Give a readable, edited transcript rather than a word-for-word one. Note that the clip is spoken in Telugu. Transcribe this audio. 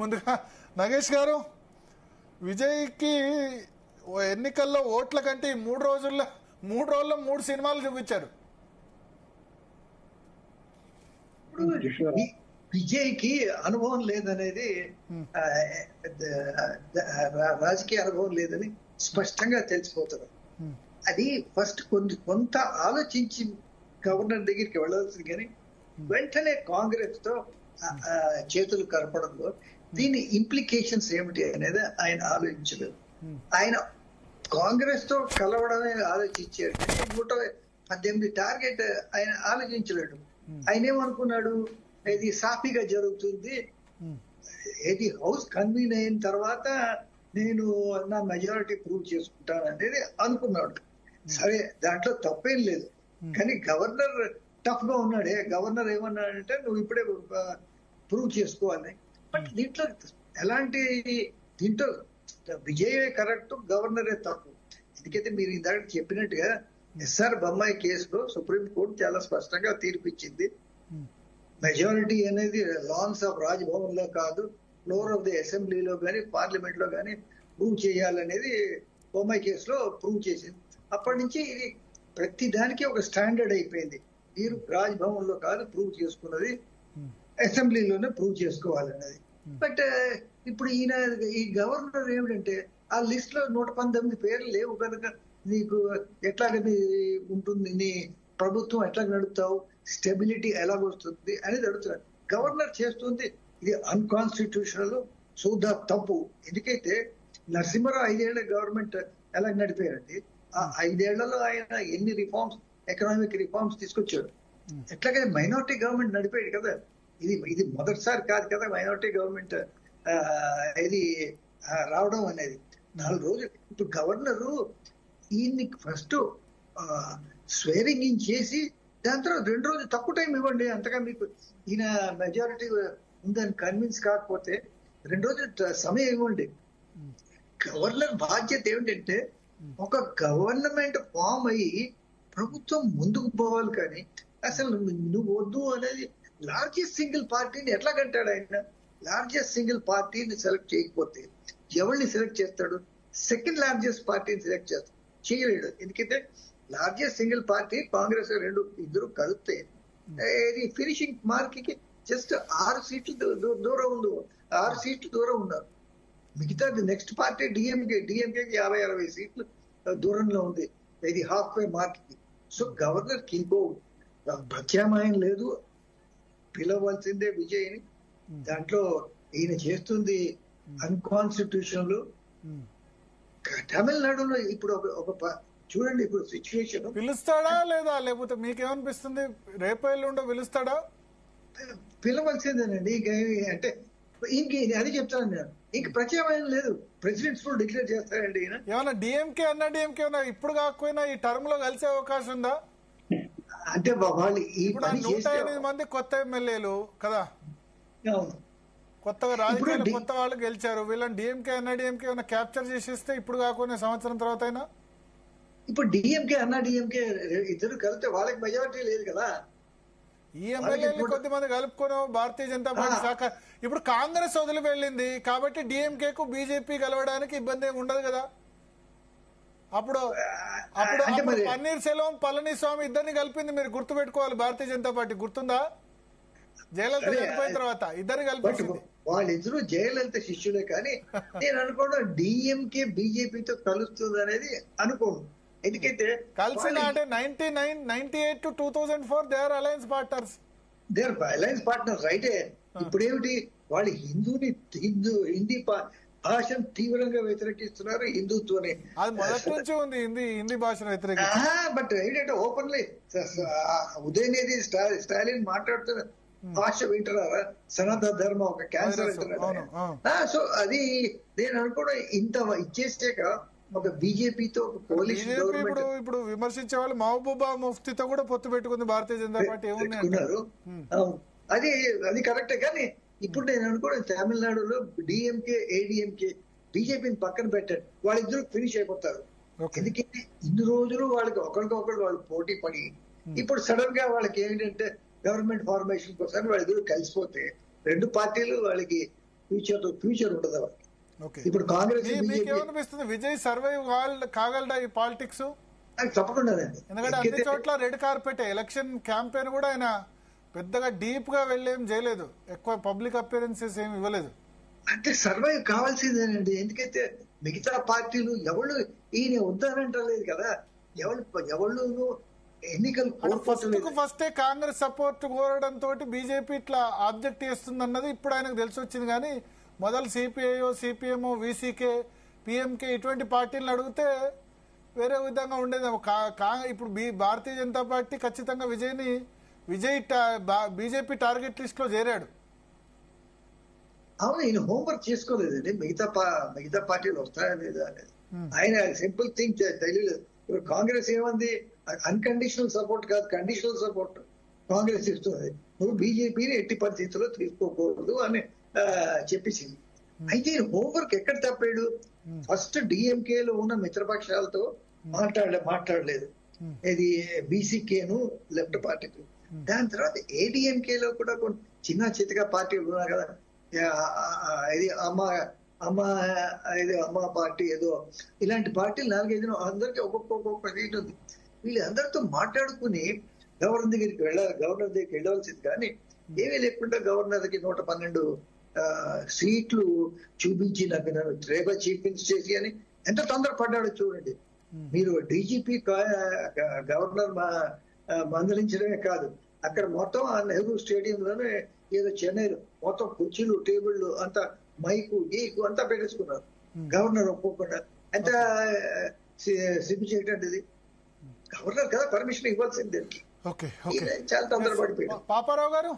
ముందుగా నగేష్ గారు, విజయ్కి ఎన్నికల్లో ఓట్ల కంటే 3 రోజుల్లో 3 సినిమాలు చూపించారు. విజయ్కి అనుభవం లేదనేది, రాజకీయ అనుభవం లేదని స్పష్టంగా తెలిసిపోతుంది. అది ఫస్ట్ కొంత ఆలోచించి గవర్నర్ దగ్గరికి వెళ్ళాల్సింది, కానీ వెంటనే కాంగ్రెస్ తో చేతులు కలపడంలో దీని ఇంప్లికేషన్స్ ఏమిటి అనేది ఆయన ఆలోచించలేదు. ఆయన కాంగ్రెస్ తో కలవడమే ఆలోచించారు, కానీ 118 టార్గెట్ ఆయన ఆలోచించలేడు. ఆయన ఏమనుకున్నాడు, ఇది సాఫీగా జరుగుతుంది, ఇది హౌస్ కన్వీన్ అయిన తర్వాత నేను నా మెజారిటీ ప్రూవ్ చేసుకుంటాను అనేది అనుకున్నాడు. సరే, దాంట్లో తప్పేం లేదు, కానీ గవర్నర్ టఫ్ గా ఉన్నాడే. గవర్నర్ ఏమన్నాడంటే నువ్వు ఇప్పుడే ప్రూవ్ చేసుకోవాలి. బట్ దీంట్లో దీంట్లో విజయే కరెక్ట్, గవర్నరే తప్పు. ఎందుకైతే మీరు ఇందాక చెప్పినట్టుగా ఎస్ఆర్ బొమ్మాయి కేసులో సుప్రీంకోర్టు చాలా స్పష్టంగా తీర్పిచ్చింది. మెజారిటీ అనేది లాన్స్ ఆఫ్ రాజ్భవన్ లో కాదు, ఫ్లోర్ ఆఫ్ ది అసెంబ్లీలో కానీ పార్లమెంట్ లో కానీ ప్రూవ్ చేయాలనేది బొమ్మాయి కేసులో ప్రూవ్ చేసింది. అప్పటి నుంచి ఇది ప్రతి దానికి ఒక స్టాండర్డ్ అయిపోయింది. మీరు రాజ్భవన్ లో కాదు ప్రూవ్ చేసుకున్నది, అసెంబ్లీలోనే ప్రూవ్ చేసుకోవాలన్నది. బట్ ఇప్పుడు ఈ గవర్నర్ ఏమిటంటే ఆ లిస్ట్ లో 119 పేర్లు లేవు కనుక నీకు ఎట్లాగని ఉంటుంది, నీ ప్రభుత్వం ఎట్లా నడుపుతావు, స్టెబిలిటీ ఎలాగొస్తుంది అనేది అడుగుతున్నాడు. గవర్నర్ చేస్తుంది ఇది అన్కాన్స్టిట్యూషనల్, శుద్ధ తప్పు. ఎందుకైతే నరసింహరావు 5 ఏళ్ల గవర్నమెంట్ ఎలా నడిపారండి, ఆ 5 ఏళ్లలో ఆయన ఎన్ని రిఫార్మ్స్, ఎకనామిక్ రిఫార్మ్స్ తీసుకొచ్చాడు. ఎట్లాగైనా మైనారిటీ గవర్నమెంట్ నడిపాడు కదా. ఇది మొదటిసారి కాదు కదా మైనారిటీ గవర్నమెంట్ ఇది రావడం అనేది. 4 రోజులు ఇప్పుడు గవర్నరు ఈయన్ని ఫస్ట్ స్వేరింగ్ ఇన్ చేసి దాని తర్వాత 2 రోజులు తక్కువ టైం ఇవ్వండి. అంతగా మీకు ఈయన మెజారిటీ ఉందని కన్విన్స్ కాకపోతే 2 రోజులు సమయం ఇవ్వండి. గవర్నర్ బాధ్యత ఏమిటంటే ఒక గవర్నమెంట్ ఫామ్ అయ్యి ప్రభుత్వం ముందుకు పోవాలి, కానీ అసలు నువ్వు వద్దు అనేది లార్జెస్ట్ సింగిల్ పార్టీని ఎట్లా కంటాడు ఆయన? లార్జెస్ట్ సింగిల్ పార్టీని సెలెక్ట్ చేయకపోతే ఎవరిని సెలెక్ట్ చేస్తాడు? సెకండ్ లార్జెస్ట్ పార్టీని సెలెక్ట్ చేస్తాడు, చేయలేడు. ఎందుకంటే లార్జెస్ట్ సింగిల్ పార్టీ కాంగ్రెస్ ఇద్దరు కలిపితే ఇది ఫినిషింగ్ మార్క్ కి జస్ట్ 6 సీట్లు దూరం ఉంది, 6 సీట్లు దూరం ఉన్నారు. మిగతా నెక్స్ట్ పార్టీ డిఎంకేకి 50-60 సీట్లు దూరంలో ఉంది, ఇది హాఫ్ వే మార్క్ కి. సో గవర్నర్ కి ఇంకో ప్రత్యామ్నాయం లేదు, పిలవలసిందే విజయ్ని. దాంట్లో ఈయన చేస్తుంది అన్కాన్స్టిట్యూషనల్. తమిళనాడులో ఇప్పుడు ఒక చూడండి, ఇప్పుడు సిచ్యువేషన్ పిలుస్తాడా లేదా, లేకపోతే మీకేమనిపిస్తుంది రేపు ఎల్లుండో పిలుస్తాడా? పిలవలసిందేనండి. అంటే ఇంక అది చెప్తాను నేను, ఇంక ప్రత్యామ్నాయం లేదు. ప్రెసిడెంట్స్ కూడా డిక్లేర్ చేస్తారండి ఈయన. ఏమన్నా డిఎంకే డిఎంకే ఇప్పుడు కాకపోయినా ఈ టర్మ్ లో కలిసే అవకాశం ఉందా? అంటే వాళ్ళు ఈ 108 మంది కొత్త ఎమ్మెల్యేలు కదా, కొత్తగా రాజకీయాలు కొత్త వాళ్ళు గెలిచారు. వీళ్ళని డిఎంకే డిఎంకే ఏమైనా క్యాప్చర్ చేసేస్తే ఇప్పుడు కాకుండా సంవత్సరం తర్వాత అయినా. ఇప్పుడు డిఎంకే డిఎంకే ఇద్దరు కలిస్తే వాళ్ళకి మెజారిటీ లేదు కదా. ఈ ఎమ్మెల్యేలు కొద్దిమంది కలుపుకొని భారతీయ జనతా పార్టీ శాఖ ఇప్పుడు కాంగ్రెస్ వదిలి వెళ్ళింది కాబట్టి డిఎంకేకు బీజేపీ కలవడానికి ఇబ్బంది ఏమి ఉండదు కదా. అప్పుడు పన్నీర్ సెల్వం, పళనిస్వామి ఇద్దరిని కలిపింది మీరు గుర్తు పెట్టుకోవాలి. భారతీయ జనతా పార్టీ గుర్తుందా? జయలలిత చనిపోయిన తర్వాత ఇద్దరిని కలిపించింది. వాళ్ళిద్దరూ జయలలిత శిష్యులే, కానీ నేను అనుకోవడం డిఎంకే బీజేపీతో కలుస్తుంది అనేది అనుకోను. ఎందుకంటే కలిసిన అంటే 98 to 2004 they are alliance partners. They are alliance partners రైటే. ఇప్పుడు ఏమిటి, వాళ్ళు హిందీ భాషను తీవ్రంగా వ్యతిరేకిస్తున్నారు, హిందుత్వని. అది మొదటి నుంచి ఉంది, హిందీ భాషను వ్యతిరేకించి. బట్ ఏంటంటే ఓపెన్లీ ఉదయనిధి స్టాలిన్ మాట్లాడుతున్న భాష వింటున్నారా? సనాతన ధర్మం ఒక క్యాన్సర్ అంటున్నాడు. సో అది నేను అనుకోవడం ఇంత ఇచ్చేసాక ఒక బీజేపీతో కోalition గవర్నమెంట్ ఇప్పుడు విమర్శించే వాళ్ళు మహబూబా ముఫ్తీతో కూడా పొత్తు పెట్టుకుంది భారతీయ జనతా పార్టీ. ఏమన్నారు అది కరెక్టే, కానీ ఇప్పుడు నేను అనుకోవడం తమిళనాడులో డిఎంకే ఏడిఎంకే బీజేపీని పక్కన పెట్టండి, వాళ్ళిద్దరు ఫినిష్ అయిపోతారు. ఎందుకంటే ఇన్ని రోజులు వాళ్ళకి ఒకరికొకరు వాళ్ళు పోటీ పడి ఇప్పుడు సడన్ గా వాళ్ళకి ఏంటంటే గవర్నమెంట్ ఫార్మేషన్ కోసం వాళ్ళిద్దరు కలిసిపోతే 2 పార్టీలు వాళ్ళకి ఫ్యూచర్ ఉండదు వాళ్ళకి. ఓకే. ఇప్పుడు కాంగ్రెస్ మీకేమనిపిస్తుంది విజయ్ సర్వైవ్ కాగలడా ఈ పాలిటిక్స్? తప్పకుండానండి. ఎందుకంటే అన్ని చోట్ల రెడ్ కార్పెట్ ఎలక్షన్ క్యాంపెయిన్ కూడా ఆయన పెద్దగా డీప్ గా వెళ్ళేం చేయలేదు, ఎక్కువ పబ్లిక్ అపియరెన్సెస్ ఏమి ఇవ్వలేదు. అంటే సర్వైవ్ కావాల్సిందేనండి. ఎందుకైతే మిగతా పార్టీలు ఎవరు ఈయన వద్దానంటలేదు కదా, ఎవరు ఎన్నికలు ఫస్టే కాంగ్రెస్ సపోర్ట్ కోరడం తోటి బీజేపీ ఇట్లా ఆబ్జెక్ట్ చేస్తుంది అన్నది ఇప్పుడు ఆయనకు తెలిసి వచ్చింది. కానీ మొదలు సిపిఐఓ, సిపిఎంఓ, విసికే, పిఎంకే ఇటువంటి పార్టీలను అడిగితే వేరే విధంగా ఉండేది. ఇప్పుడు భారతీయ జనతా పార్టీ ఖచ్చితంగా విజయ్ బీజేపీ టార్గెట్ లిస్ట్ లో చేరాడు. అవును, ఈయన హోంవర్క్ చేసుకోలేదండి. మిగతా పార్టీలు వస్తాయా లేదా అనేది ఆయన సింపుల్ థింగ్ తెలియలేదు. ఇప్పుడు కాంగ్రెస్ ఏమంది, అన్కండిషనల్ సపోర్ట్ కాదు, కండిషనల్ సపోర్ట్ కాంగ్రెస్ ఇస్తుంది. నువ్వు బీజేపీని ఎట్టి పరిస్థితుల్లో తీసుకోకూడదు అని చెప్పేసింది. అయితే హోంవర్క్ ఎక్కడ తప్పాడు? ఫస్ట్ డిఎంకేలో ఉన్న మిత్రపక్షాలతో మాట్లాడలేదు, ఇది బీసీకేను లెఫ్ట్ పార్టీకి. దాని తర్వాత ఏడిఎంకేలో కూడా కొన్ని చిన్న చిత్తగా పార్టీలు ఉన్నారు కదా, ఇది అమ్మ పార్టీ ఏదో, ఇలాంటి పార్టీలు 4-5 అందరికి ఒక్కొక్క సీట్ ఉంది. వీళ్ళందరితో మాట్లాడుకుని గవర్నర్ దగ్గరికి వెళ్ళవలసింది. కానీ ఏమీ లేకుండా గవర్నర్కి 112 సీట్లు చూపించి నాకు రేపా చీఫ్ మినిస్టర్ చేసి అని ఎంత తొందరపడ్డాడో చూడండి. మీరు డీజీపీ గవర్నర్ మందలించడమే కాదు, అక్కడ మొత్తం ఆ నెహ్రూ స్టేడియంలోనే ఏదో చెన్నైలో మొత్తం కుర్చీలు, టేబుళ్లు అంతా, మైకు గీకు అంతా పెట్టేసుకున్నారు. గవర్నర్ ఒప్పుకోకుండా ఎంత సిగ్గు చేయటండి. గవర్నర్ కదా పర్మిషన్ ఇవ్వాల్సింది దానికి. ఓకే, చాలా తొందరపడిపోయాడు. పాపారావు గారు.